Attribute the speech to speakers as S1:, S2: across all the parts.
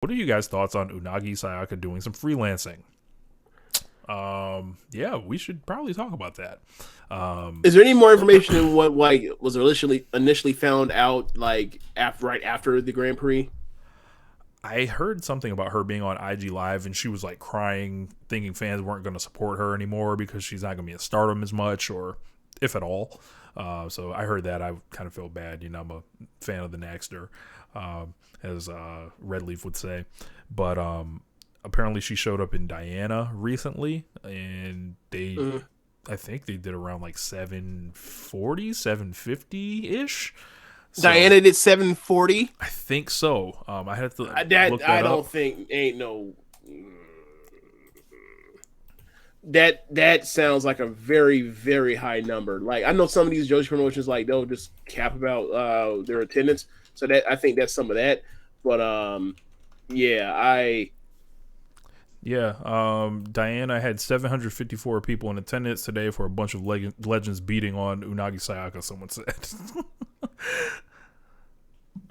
S1: what are you guys' thoughts on Unagi Sayaka doing some freelancing? Yeah, we should probably talk about that.
S2: Is there any more information in what like was initially found out like right after the Grand Prix?
S1: I heard something about her being on IG Live and she was like crying, thinking fans weren't going to support her anymore because she's not going to be at Stardom as much, or if at all. So I heard that. I kind of feel bad. I'm a fan of the Naxter, as Red Leaf would say. But apparently she showed up in Diana recently, and
S2: Mhm.
S1: I think they did around like 740, 750 ish. So
S2: Diana did 740.
S1: I think so. I had to
S2: That
S1: look
S2: I
S1: that
S2: don't
S1: up.
S2: think ain't no. That sounds like a very very high number. Like I know some of these Joshi promotions like they'll just cap about their attendance. So that I think that's some of that. But yeah, I
S1: Yeah, Diana had 754 people in attendance today for a bunch of legends beating on Unagi Sayaka, someone said.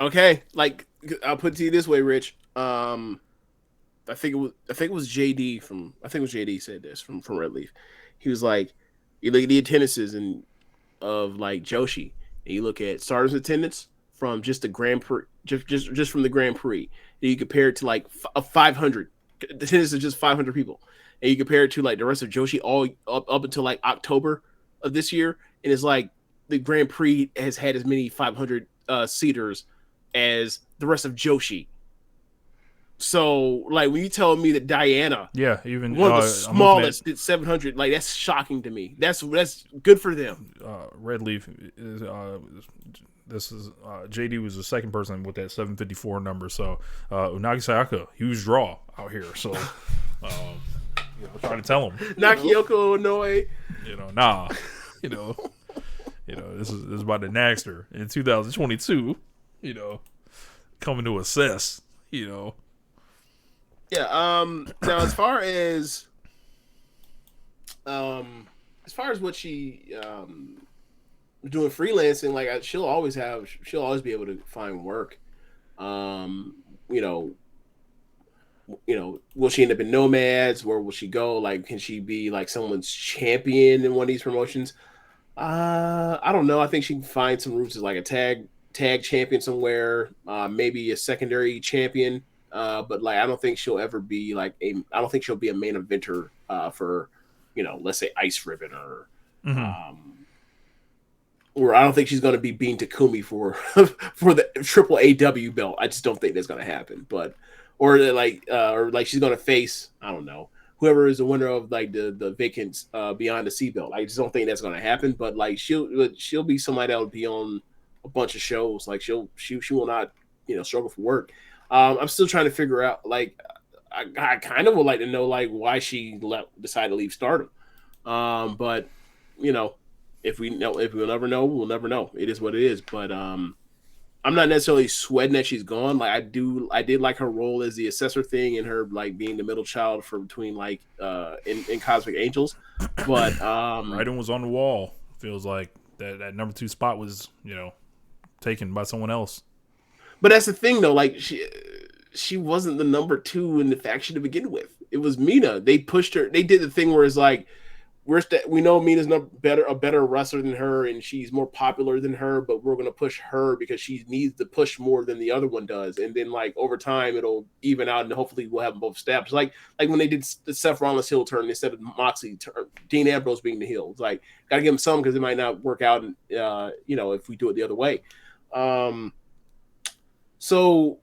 S2: okay. Like I'll put it to you this way, Rich. I think it was JD from I think it was JD said this from Red Leaf. He was like, you look at the attendances and of like Joshi, and you look at Stardust attendance from just the Grand Prix, just from the Grand Prix, and you compare it to like 500 attendance is just 500 people, and you compare it to like the rest of Joshi all up until like October of this year, and it's like the Grand Prix has had as many 500 seaters as the rest of Joshi. So, like, when you tell me that Diana,
S1: Yeah, even
S2: one of the
S1: I'm looking at
S2: smallest, did 700, like that's shocking to me. That's good for them.
S1: Red Leaf. This is JD was the second person with that 754 number. So Unagi Sayaka, huge draw out here. So trying to tell him,
S2: Nakioko, Illinois.
S1: nah, you know, this is about the Naxter in 2022. Coming to assess.
S2: Yeah. Now, as far as what she doing freelancing, like she'll always be able to find work. Um, you know, will she end up in Nomads? Where will she go? Like, can she be like someone's champion in one of these promotions? I don't know. I think she can find some roots as like a tag champion somewhere, maybe a secondary champion. But like, I don't think she'll ever be like a. I don't think she'll be a main eventer for, let's say Ice Ribbon
S1: Mm-hmm.
S2: um, or I don't think she's going to be being Takumi for for the Triple AW belt. I just don't think that's going to happen. But or like she's going to face, I don't know, whoever is the winner of like the vacant Beyond the Sea belt. I just don't think that's going to happen. But like she'll be somebody that will be on a bunch of shows. Like she will not struggle for work. I'm still trying to figure out like I kind of would like to know like why she decided to leave Stardom. But you know, if we'll never know, we'll never know. It is what it is. But I'm not necessarily sweating that she's gone. Like I did like her role as the assessor thing and her like being the middle child for between like in Cosmic Angels. But
S1: Writing was on the wall. Feels like that number 2 spot was taken by someone else.
S2: but that's the thing though. Like she wasn't the number two in the faction to begin with. It was Mina. They pushed her. They did the thing where it's like we know Mina's a better wrestler than her, and she's more popular than her, but we're gonna push her because she needs to push more than the other one does, and then like over time it'll even out, and hopefully we'll have them both steps. Like when they did the Seth Rollins heel turn instead of Moxley turn, Dean Ambrose being the heel. It's like gotta give him some because it might not work out, and if we do it the other way. So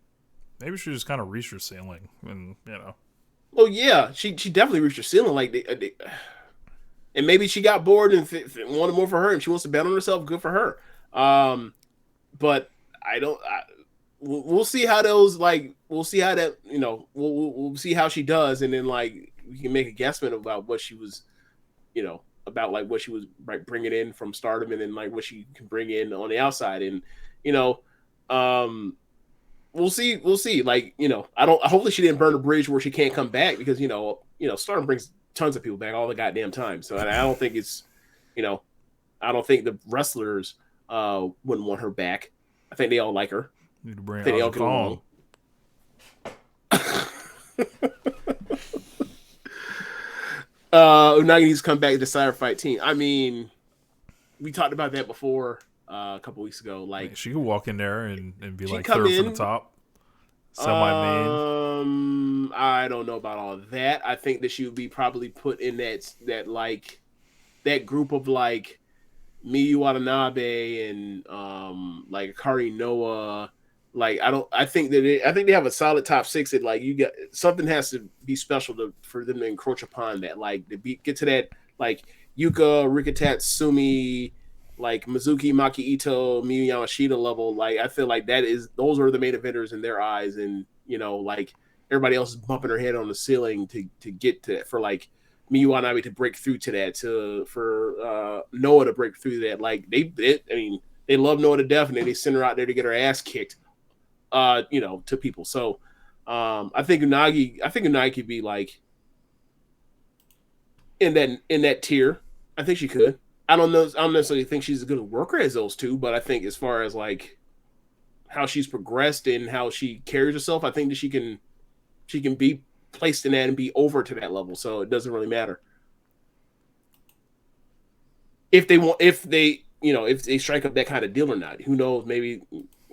S1: Maybe she just kind of reached her ceiling, and
S2: well, yeah, she definitely reached her ceiling. Like and maybe she got bored and wanted more for her, and she wants to bet on herself. Good for her. But I don't. We'll see how those like. We'll see how that We'll see how she does, and then like we can make a guessment about what she was, about like what she was like bringing in from Stardom, and then like what she can bring in on the outside, and you know, we'll see. We'll see. Like I don't. Hopefully she didn't burn a bridge where she can't come back because Stardom brings tons of people back all the goddamn time. So I don't think it's, I don't think the wrestlers wouldn't want her back. I think they all like her.
S1: need to bring
S2: I think they all
S1: Aja
S2: get along.
S1: Kong.
S2: Unagi needs to come back to the Cyber Fight team. I mean, we talked about that before a couple weeks ago.
S1: I mean,
S2: Like
S1: she could walk in there and be
S2: she
S1: like
S2: come
S1: third from the
S2: in.
S1: top, semi main.
S2: I don't know about all of that. I think that she would be probably put in that like that group of like Miyu Watanabe and like Akari Noah. Like I think they have a solid top six. That like you got something has to be special for them to encroach upon that. Like get to that like Yuka Rikitatsumi, like Mizuki Maki Ito, Miyu Yamashita level. Like I feel like those are the main eventers in their eyes, and like everybody else is bumping their head on the ceiling to get to for like Miyu Watanabe to break through to that, for Noah to break through that. Like I mean, they love Noah to death, and they send her out there to get her ass kicked, to people. So, I think Unagi could be like in that tier. I think she could. I don't know. I don't necessarily think she's as good a worker as those two, but I think as far as like how she's progressed and how she carries herself, I think that she can be placed in that and be over to that level. So it doesn't really matter if they strike up that kind of deal or not. Who knows? Maybe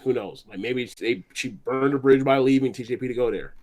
S2: who knows? Like maybe she burned a bridge by leaving TJP to go there.